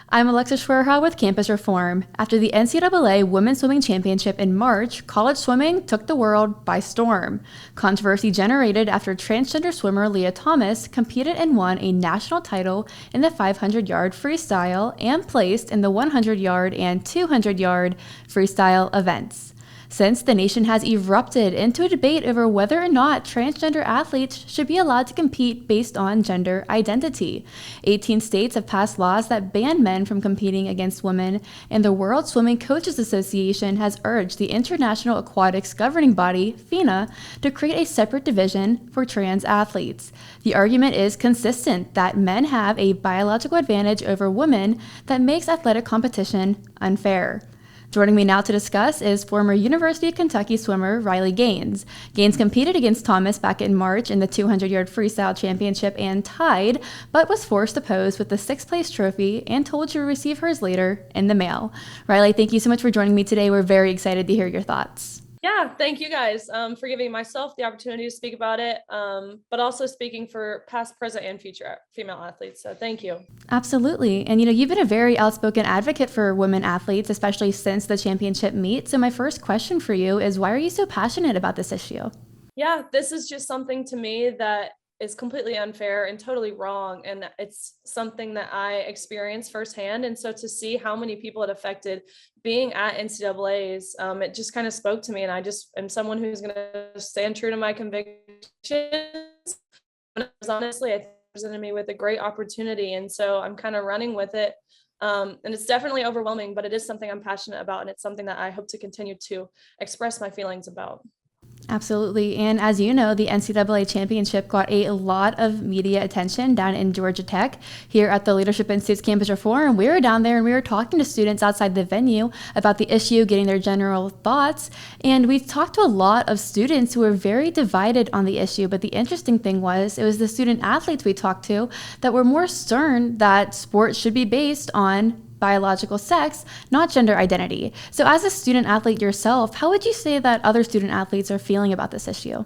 I'm Alexa Schwerha with Campus Reform. After the NCAA Women's Swimming Championship in March, college swimming took the world by storm. Controversy generated after transgender swimmer Leah Thomas competed and won a national title in the 500-yard freestyle and placed in the 100-yard and 200-yard freestyle events. Since the nation has erupted into a debate over whether or not transgender athletes should be allowed to compete based on gender identity. 18 states have passed laws that ban men from competing against women, and the World Swimming Coaches Association has urged the International Aquatics Governing Body, FINA, to create a separate division for trans athletes. The argument is consistent that men have a biological advantage over women that makes athletic competition unfair. Joining me now to discuss is former University of Kentucky swimmer Riley Gaines. Gaines competed against Thomas back in March in the 200-yard freestyle championship and tied, but was forced to pose with the sixth-place trophy and told to receive hers later in the mail. Riley, thank you so much for joining me today. We're very excited to hear your thoughts. Yeah, thank you guys for giving myself the opportunity to speak about it, but also speaking for past, present, and future female athletes. So thank you. Absolutely. And you've been a very outspoken advocate for women athletes, especially since the championship meet. So my first question for you is, why are you so passionate about this issue? Yeah, this is just something to me that is completely unfair and totally wrong. And it's something that I experienced firsthand. And so to see how many people it affected being at NCAA's, it just kind of spoke to me. And I just am someone who's going to stand true to my convictions. Honestly, I think it presented me with a great opportunity. And so I'm kind of running with it. And it's definitely overwhelming, but it is something I'm passionate about. And it's something that I hope to continue to express my feelings about. Absolutely. And as you know, the NCAA championship got a lot of media attention down in Georgia Tech. Here at the Leadership Institute's Campus Reform, we were down there and we were talking to students outside the venue about the issue, getting their general thoughts. And we talked to a lot of students who were very divided on the issue. But the interesting thing was, it was the student athletes we talked to that were more stern that sports should be based on biological sex, not gender identity. So as a student athlete yourself, how would you say that other student athletes are feeling about this issue?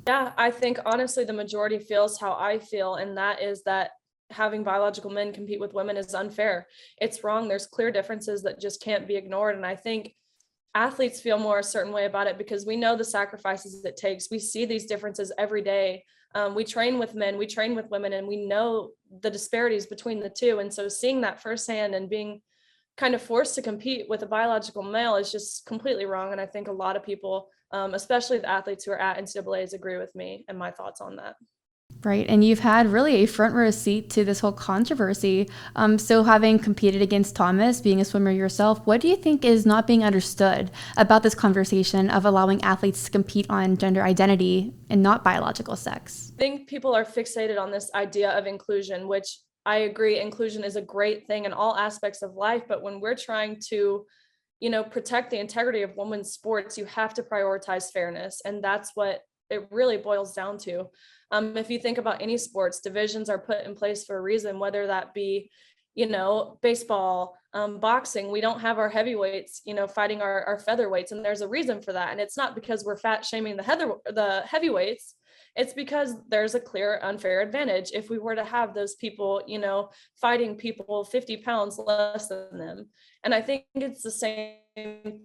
Yeah, I think honestly, the majority feels how I feel, and that is that having biological men compete with women is unfair. It's wrong. There's clear differences that just can't be ignored. And I think athletes feel more a certain way about it because we know the sacrifices it takes. We see these differences every day. We train with men, we train with women, and we know the disparities between the two. And so seeing that firsthand and being kind of forced to compete with a biological male is just completely wrong. And I think a lot of people, especially the athletes who are at NCAAs, agree with me and my thoughts on that. Right. And you've had really a front row seat to this whole controversy. So having competed against Thomas, being a swimmer yourself, what do you think is not being understood about this conversation of allowing athletes to compete on gender identity and not biological sex? I think people are fixated on this idea of inclusion, which I agree, inclusion is a great thing in all aspects of life. But when we're trying to, protect the integrity of women's sports, you have to prioritize fairness. And that's what it really boils down to. If you think about any sports, divisions are put in place for a reason, whether that be, baseball, boxing. We don't have our heavyweights, fighting our featherweights. And there's a reason for that. And it's not because we're fat shaming the heavyweights. It's because there's a clear unfair advantage if we were to have those people, fighting people 50 pounds less than them. And I think it's the same.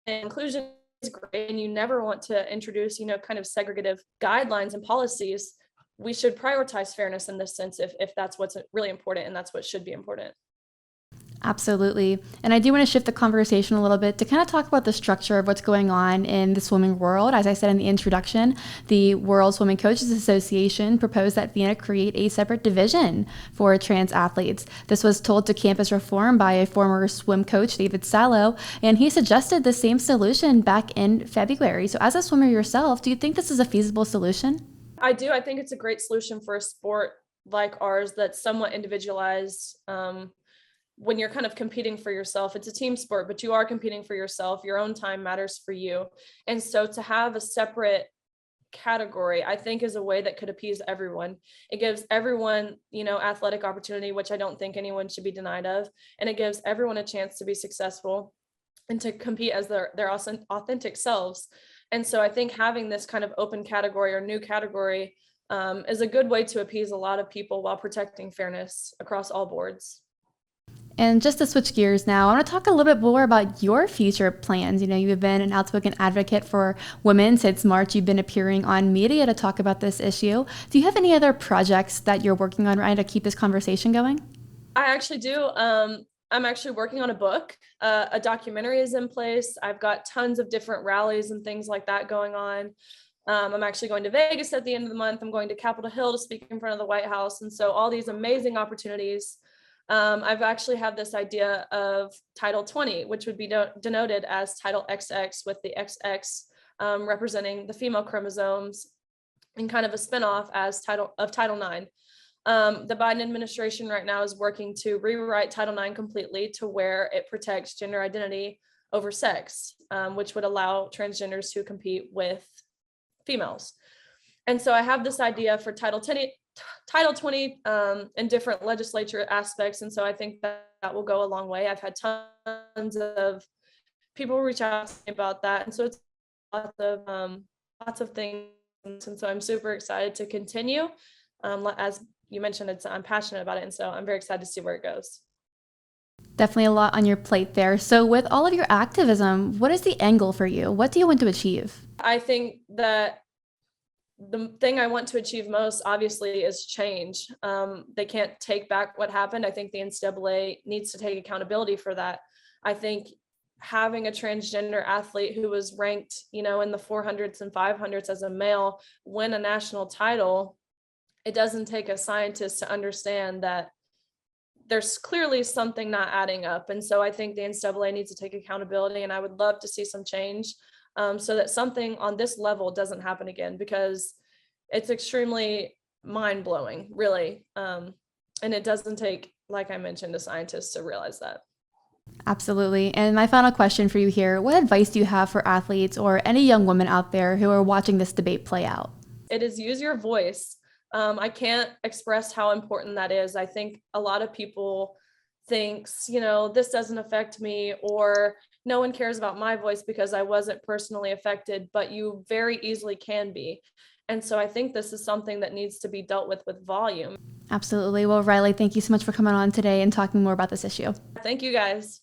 Inclusion is great, and you never want to introduce, kind of segregative guidelines and policies. We should prioritize fairness in this sense if that's what's really important and that's what should be important. Absolutely. And I do want to shift the conversation a little bit to kind of talk about the structure of what's going on in the swimming world. As I said in the introduction, the World Swimming Coaches Association proposed that FINA create a separate division for trans athletes. This was told to Campus Reform by a former swim coach, David Sallow, and he suggested the same solution back in February. So as a swimmer yourself, do you think this is a feasible solution? I do. I think it's a great solution for a sport like ours that's somewhat individualized. When you're kind of competing for yourself, it's a team sport, but you are competing for yourself. Your own time matters for you. And so to have a separate category, I think, is a way that could appease everyone. It gives everyone, athletic opportunity, which I don't think anyone should be denied of. And it gives everyone a chance to be successful and to compete as their authentic selves. And so I think having this kind of open category or new category is a good way to appease a lot of people while protecting fairness across all boards. And just to switch gears now, I want to talk a little bit more about your future plans. You've been an outspoken advocate for women since March. You've been appearing on media to talk about this issue. Do you have any other projects that you're working on right now to keep this conversation going? I actually do. I'm actually working on a book. A documentary is in place. I've got tons of different rallies and things like that going on. I'm actually going to Vegas at the end of the month. I'm going to Capitol Hill to speak in front of the White House. And so all these amazing opportunities. I've actually had this idea of Title 20, which would be denoted as Title XX, with the XX representing the female chromosomes, and kind of a spinoff as Title 9. The Biden administration right now is working to rewrite Title IX completely to where it protects gender identity over sex, which would allow transgenders to compete with females. And so I have this idea for Title 20 in different legislature aspects. And so I think that will go a long way. I've had tons of people reach out to me about that. And so it's lots of things. And so I'm super excited to continue. As you mentioned, I'm passionate about it. And so I'm very excited to see where it goes. Definitely a lot on your plate there. So with all of your activism, what is the end goal for you? What do you want to achieve? I think that the thing I want to achieve most, obviously, is change. They can't take back what happened. I think the NCAA needs to take accountability for that. I think having a transgender athlete who was ranked, in the 400s and 500s as a male win a national title, it doesn't take a scientist to understand that there's clearly something not adding up. And so I think the NCAA needs to take accountability, and I would love to see some change so that something on this level doesn't happen again, because it's extremely mind-blowing, really. And it doesn't take, like I mentioned, a scientist to realize that. Absolutely. And my final question for you here, what advice do you have for athletes or any young women out there who are watching this debate play out? It is use your voice. I can't express how important that is. I think a lot of people thinks, this doesn't affect me, or no one cares about my voice because I wasn't personally affected, but you very easily can be. And so I think this is something that needs to be dealt with volume. Absolutely. Well, Riley, thank you so much for coming on today and talking more about this issue. Thank you, guys.